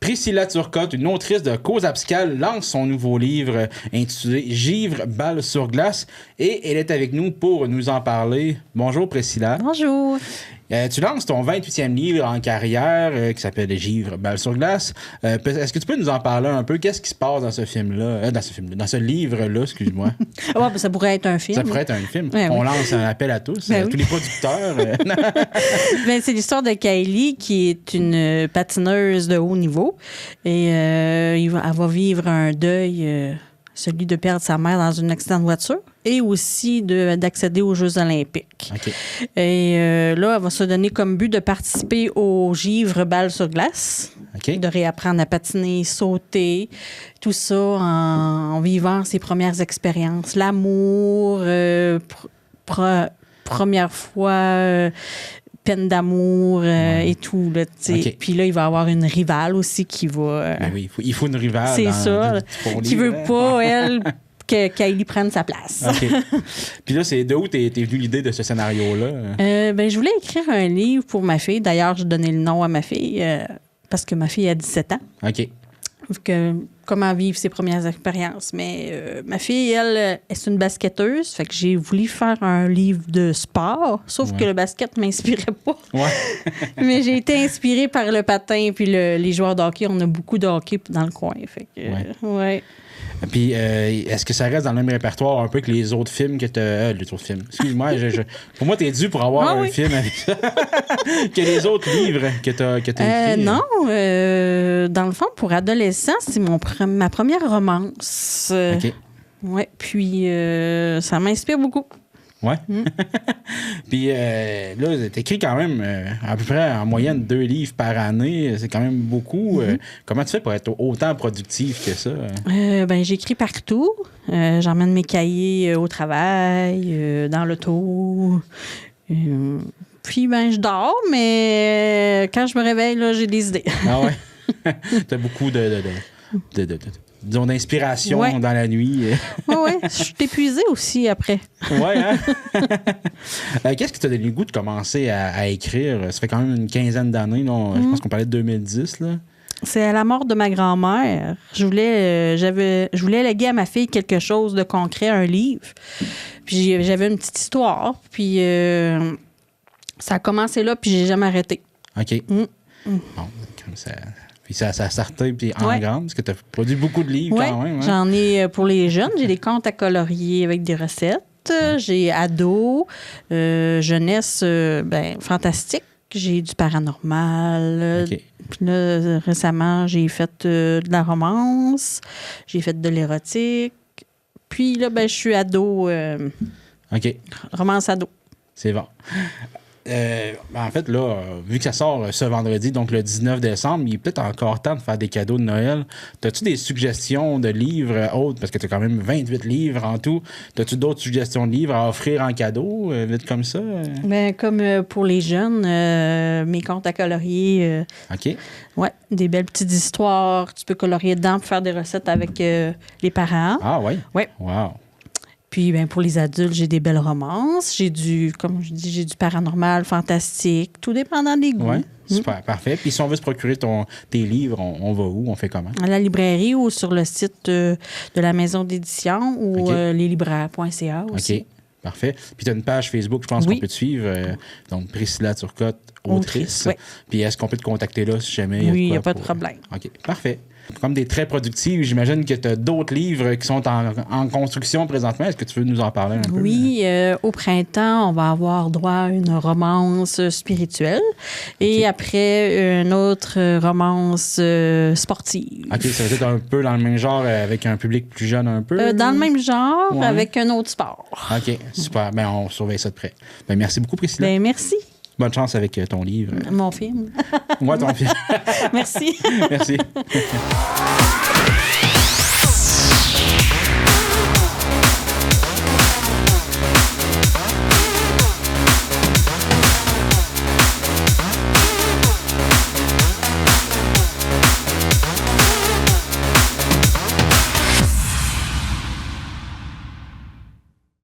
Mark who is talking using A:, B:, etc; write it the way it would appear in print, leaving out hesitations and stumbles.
A: Priscilla Turcotte, une autrice de Cause abscale, lance son nouveau livre intitulé Givre, balle sur glace et elle est avec nous pour nous en parler. Bonjour Priscilla.
B: Bonjour.
A: Tu lances ton 28e livre en carrière qui s'appelle Givre, balle sur glace. Est-ce que tu peux nous en parler un peu? Qu'est-ce qui se passe dans ce film-là? Dans ce livre-là, excuse-moi.
B: Ouais, ben, ça pourrait être un film.
A: Ça pourrait être un film.
B: Ouais,
A: On
B: oui.
A: lance un appel à tous,
B: Ben oui.
A: tous les producteurs.
B: Ben, c'est l'histoire de Kylie, qui est une patineuse de haut niveau. Et elle va vivre un deuil, celui de perdre sa mère dans un accident de voiture, et aussi d'accéder aux Jeux olympiques.
A: OK.
B: Et là, elle va se donner comme but de participer au givre balle sur glace,
A: OK.
B: de réapprendre à patiner, sauter, tout ça en vivant ses premières expériences. L'amour, première fois, peine d'amour et tout. Là,
A: OK.
B: Puis là, il va y avoir une rivale aussi qui va...
A: Ben oui, il faut une rivale.
B: c'est
A: dans
B: ça,
A: ton
B: qui
A: livre,
B: veut
A: hein.
B: pas, elle, que Kylie prenne sa place.
A: OK. Puis là, c'est de où t'es venue l'idée de ce scénario-là?
B: Ben, je voulais écrire un livre pour ma fille. D'ailleurs, j'ai donné le nom à ma fille parce que ma fille a 17 ans.
A: OK.
B: Comment vivre ses premières expériences. Mais ma fille, elle, est une basketteuse. Fait que j'ai voulu faire un livre de sport. Sauf que le basket ne m'inspirait pas.
A: Ouais.
B: Mais j'ai été inspirée par le patin puis les joueurs de hockey. On a beaucoup de hockey dans le coin. Fait que, ouais.
A: Puis, est-ce que ça reste dans le même répertoire un peu que les autres films que t'as... les autres films. Excuse-moi, pour moi, t'es dû pour avoir un film avec ça. que les autres livres que t'as écrits.
B: Non. Dans le fond, pour adolescents, c'est ma première romance.
A: OK.
B: Ouais. Puis, ça m'inspire beaucoup.
A: Ouais. Puis là, t'écris quand même à peu près en moyenne 2 livres par année. C'est quand même beaucoup. Comment tu fais pour être autant productif que ça?
B: Ben, j'écris partout. J'emmène mes cahiers au travail, dans l'auto. Puis, ben, je dors, mais quand je me réveille, là, j'ai des idées.
A: Ah ouais? T'as beaucoup disons, d'inspiration dans la nuit.
B: Oui. Je suis épuisée aussi après.
A: Ouais, hein? Qu'est-ce qui t'a donné le goût de commencer à écrire? Ça fait quand même une quinzaine d'années. Je pense qu'on parlait de 2010, là.
B: C'est à la mort de ma grand-mère. Je voulais léguer à ma fille quelque chose de concret, un livre. Puis j'avais une petite histoire. Puis ça a commencé là, puis j'ai jamais arrêté.
A: OK. Bon, comme ça... Puis ça sortait puis en grande, parce que tu as produit beaucoup de livres quand même. Hein?
B: J'en ai pour les jeunes. J'ai des contes à colorier avec des recettes. J'ai ado, jeunesse fantastique. J'ai du paranormal.
A: OK.
B: Puis là, récemment, j'ai fait de la romance. J'ai fait de l'érotique. Puis là, je suis ado.
A: OK.
B: Romance ado.
A: C'est bon. En fait, là, vu que ça sort ce vendredi, donc le 19 décembre, il est peut-être encore temps de faire des cadeaux de Noël. T'as-tu des suggestions de livres autres? Parce que t'as quand même 28 livres en tout. T'as-tu d'autres suggestions de livres à offrir en cadeau, vite comme ça?
B: Ben, comme pour les jeunes, mes contes à colorier.
A: OK.
B: Ouais, des belles petites histoires. Tu peux colorier dedans pour faire des recettes avec les parents.
A: Ah, oui?
B: Oui.
A: Wow.
B: Puis, pour les adultes, j'ai des belles romances. Comme je dis, j'ai du paranormal, fantastique, tout dépendant des goûts.
A: Oui, super, parfait. Puis si on veut se procurer tes livres, on va où? On fait comment?
B: À la librairie ou sur le site de la maison d'édition ou leslibraires.ca aussi.
A: OK, parfait. Puis tu as une page Facebook, je pense qu'on peut te suivre. Donc, Priscilla Turcotte, autrice.
B: Oui.
A: Puis est-ce qu'on peut te contacter là si jamais il y a
B: Oui, il n'y a pas de problème.
A: OK, parfait. Comme des très productifs, j'imagine que tu as d'autres livres qui sont en construction présentement. Est-ce que tu veux nous en parler un peu?
B: Oui, au printemps, on va avoir droit à une romance spirituelle et après, une autre romance sportive.
A: OK, ça va être un peu dans le même genre avec un public plus jeune un peu?
B: Dans le même genre, avec un autre sport.
A: OK, super. Ben, on surveille ça de près. Ben, merci beaucoup, Priscilla.
B: Ben, merci.
A: Bonne chance avec ton livre.
B: Mon film.
A: Moi, ton film.
B: Merci.
A: Merci.